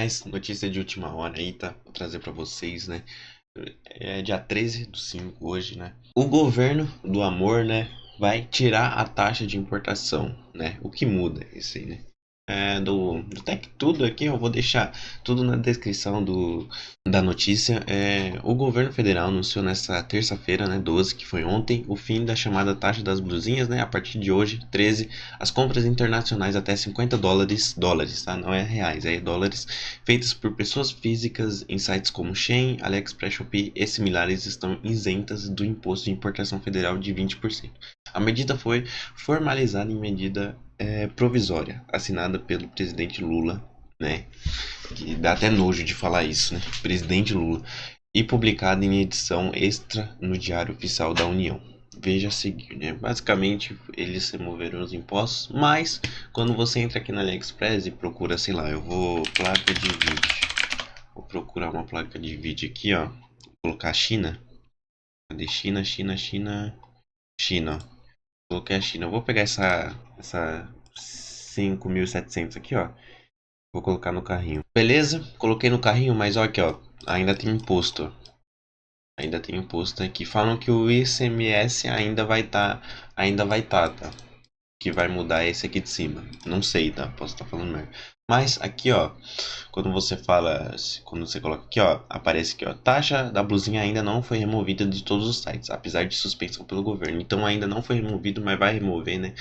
Mais notícia de última hora aí, tá? Vou trazer pra vocês, né? É dia 13/5 hoje, né? O governo do amor, né? Vai tirar a taxa de importação, né? O que muda isso aí, né? Do Tech Tudo aqui, eu vou deixar tudo na descrição da notícia. O governo federal anunciou nessa terça-feira, né, 12, que foi ontem, o fim da chamada taxa das blusinhas, né? A partir de hoje, 13, as compras internacionais até $50, tá? Não é reais, é dólares, feitas por pessoas físicas em sites como Shein, AliExpress, Shopee e similares estão isentas do imposto de importação federal de 20%. A medida foi formalizada em medida provisória, assinada pelo presidente Lula, né? Que dá até nojo de falar isso, né? Presidente Lula. E publicada em edição extra no Diário Oficial da União. Veja a seguir, né? Basicamente, eles removeram os impostos, mas quando você entra aqui na AliExpress e procura, sei lá, eu vou placa de vídeo. Vou procurar uma placa de vídeo aqui, ó. Vou colocar China. Cadê China, China, China, China, ó. Coloquei a China. Eu vou pegar essa 5.700 aqui, ó. Vou colocar no carrinho. Beleza? Coloquei no carrinho, mas ó aqui, ó. Ainda tem imposto, ó. Ainda tem imposto aqui. Falam que o ICMS ainda vai tá, tá? Que vai mudar esse aqui de cima. Não sei, tá? Posso estar falando merda. Mas aqui, ó, quando você coloca aqui, ó, aparece aqui, ó, taxa da blusinha ainda não foi removida de todos os sites, apesar de suspensão pelo governo. Então ainda não foi removido, mas vai remover, né?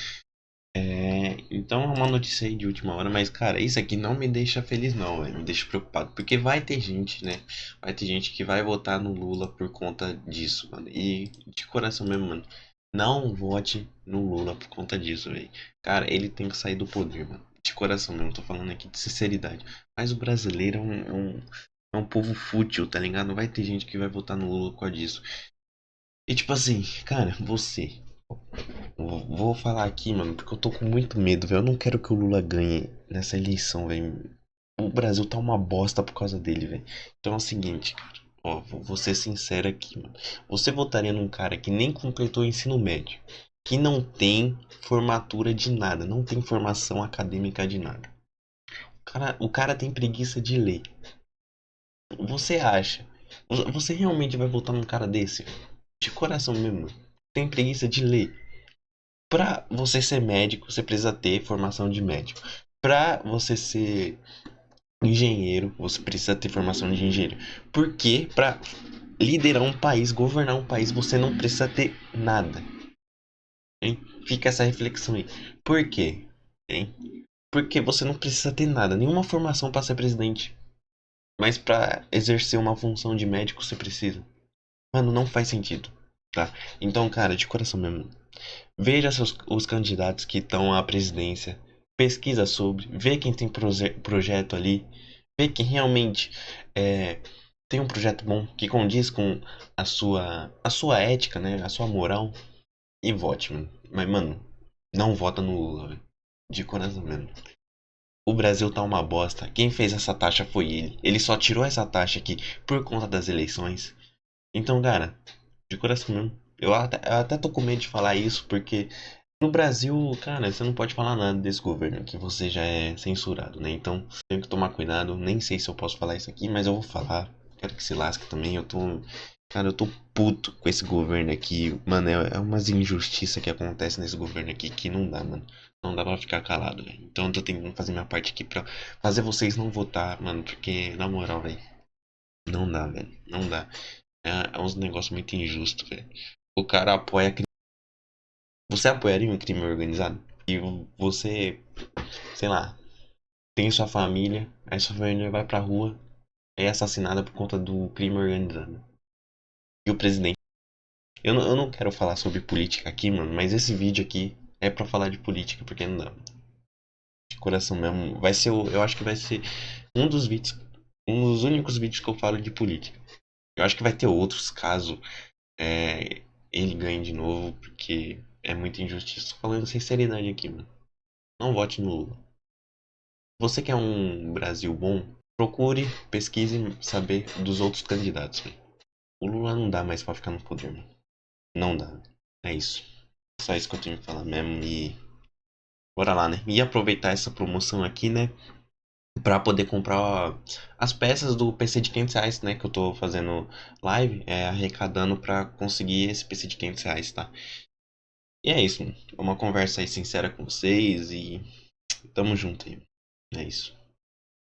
Então é uma notícia aí de última hora, mas cara, isso aqui não me deixa feliz não, velho. Me deixa preocupado, porque vai ter gente, né? Vai ter gente que vai votar no Lula por conta disso, mano. E de coração mesmo, mano, não vote no Lula por conta disso, velho. Cara, ele tem que sair do poder, mano. De coração mesmo, tô falando aqui de sinceridade. Mas o brasileiro é um povo fútil, tá ligado? Não vai ter gente que vai votar no Lula por causa disso. E tipo assim, cara, você. Vou falar aqui, mano, porque eu tô com muito medo, velho. Eu não quero que o Lula ganhe nessa eleição, velho. O Brasil tá uma bosta por causa dele, velho. Então é o seguinte, cara. Ó, vou ser sincero aqui, mano. Você votaria num cara que nem completou o ensino médio, que não tem formatura de nada, não tem formação acadêmica de nada. O cara tem preguiça de ler. Você acha? Você realmente vai votar num cara desse? De coração mesmo. Tem preguiça de ler. Pra você ser médico, você precisa ter formação de médico. Pra você ser engenheiro, você precisa ter formação de engenheiro. Porque pra liderar um país, governar um país, você não precisa ter nada. Hein? Fica essa reflexão aí. Por quê? Hein? Porque você não precisa ter nada, nenhuma formação para ser presidente. Mas pra exercer uma função de médico você precisa. Mano, não faz sentido, tá? Então, cara, de coração mesmo, veja os candidatos que estão à presidência, pesquisa sobre, vê quem tem projeto ali, vê quem realmente é, tem um projeto bom que condiz com a sua ética, né, a sua moral e vote, mano. Mas, mano, não vota no Lula, velho. De coração mesmo. O Brasil tá uma bosta. Quem fez essa taxa foi ele. Ele só tirou essa taxa aqui por conta das eleições. Então, cara, de coração mesmo. Eu até tô com medo de falar isso, porque no Brasil, cara, você não pode falar nada desse governo, que você já é censurado, né? Então, tenho que tomar cuidado. Nem sei se eu posso falar isso aqui, mas eu vou falar. Quero que se lasque também. Cara, eu tô puto com esse governo aqui. Mano, é umas injustiças que acontecem nesse governo aqui que não dá, mano. Não dá pra ficar calado, velho. Então, eu tô tentando fazer minha parte aqui pra fazer vocês não votar, mano, porque, na moral, velho, não dá, velho. Não dá. É uns negócios muito injustos, velho. O cara apoia. Você apoiaria um crime organizado? E você, sei lá, tem sua família, aí sua família vai pra rua, é assassinada por conta do crime organizado. E o presidente. Eu não quero falar sobre política aqui, mano, mas esse vídeo aqui é pra falar de política, porque não dá. De coração mesmo. Eu acho que vai ser um dos vídeos, um dos únicos vídeos que eu falo de política. Eu acho que vai ter outros caso é, ele ganhe de novo, porque é muita injustiça. Tô falando sinceridade aqui, mano. Não vote no Lula. Você quer um Brasil bom? Procure, pesquise saber dos outros candidatos, velho. O Lula não dá mais pra ficar no poder, mano. Não dá. É isso. Só isso que eu tenho que falar mesmo e bora lá, né? E aproveitar essa promoção aqui, né? pra poder comprar as peças do PC de R$ 500, né? Que eu tô fazendo live, arrecadando pra conseguir esse PC de R$ 500, tá? E é isso, mano. É uma conversa aí sincera com vocês e tamo junto aí. É isso.